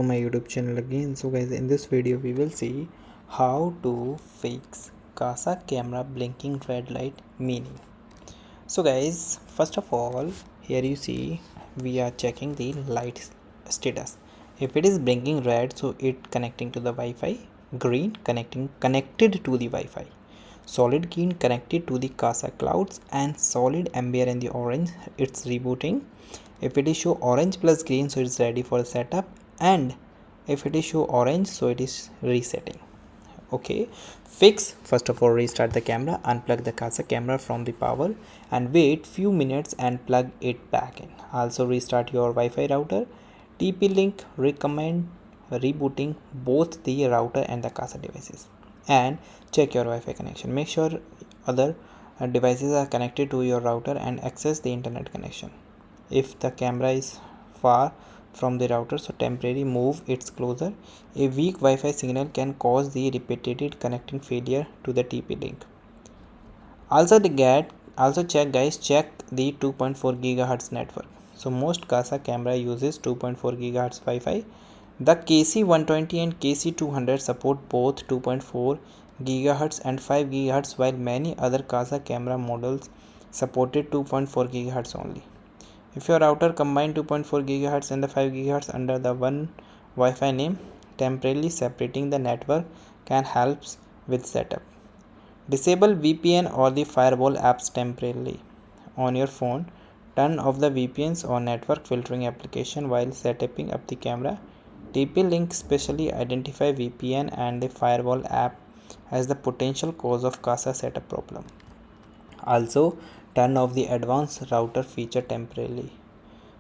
My YouTube channel again. So guys, in this video we will see how to fix Casa camera blinking red light meaning. So guys, first of all, here you see we are checking the light status. If it is blinking red, so it connecting to the Wi-Fi, green connected to the Wi-Fi, solid green connected to the Casa clouds, and solid amber in the orange, it's rebooting. If it is show orange plus green, so it's ready for the setup, and if it is show orange, so it is resetting. Okay, fix. First of all, restart the camera, unplug the Casa camera from the power and wait few minutes and plug it back in. Also restart your Wi-Fi router. TP-Link recommend rebooting both the router and the Casa devices, and check your Wi-Fi connection. Make sure other devices are connected to your router and access the internet connection. If the camera is far from the router, so temporarily move its closer. A weak Wi-Fi signal can cause the repeated connecting failure to the TP-Link. Also check the 2.4 GHz network. So most Casa camera uses 2.4 GHz Wi-Fi. The KC120 and KC200 support both 2.4 GHz and 5 GHz, while many other Casa camera models supported 2.4 GHz only. If your router combine 2.4 GHz and the 5 GHz under the one Wi-Fi name, temporarily separating the network can help with setup. Disable VPN or the firewall apps temporarily on your phone. Turn off the VPNs or network filtering application while setting up the camera. TP-Link specially identify VPN and the firewall app as the potential cause of Casa setup problem. Also, turn off the advanced router feature temporarily.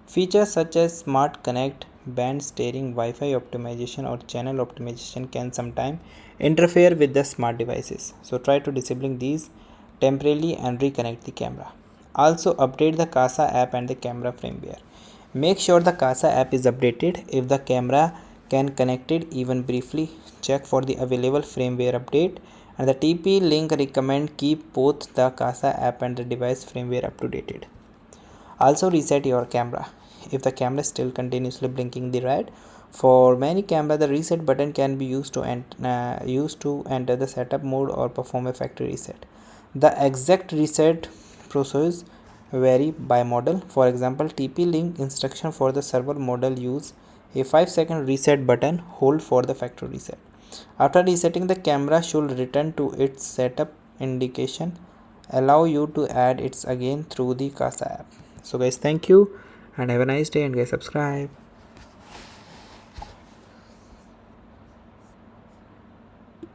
Features such as Smart Connect, band steering, Wi-Fi optimization or channel optimization can sometimes interfere with the smart devices. So try to disabling these temporarily and reconnect the camera. Also update the Casa app and the camera firmware. Make sure the Casa app is updated. If the camera can connect it even briefly, check for the available firmware update, and the TP-Link recommend keep both the Casa app and the device firmware up to date. Also reset your camera. If the camera is still continuously blinking the red, for many camera the reset button can be used to enter the setup mode or perform a factory reset. The exact reset process vary by model. For example, TP-Link instruction for the server model use a 5-second reset button hold for the factory reset. After resetting, the camera should return to its setup indication, allow you to add it again through the Casa app. So guys, thank you and have a nice day, and guys subscribe.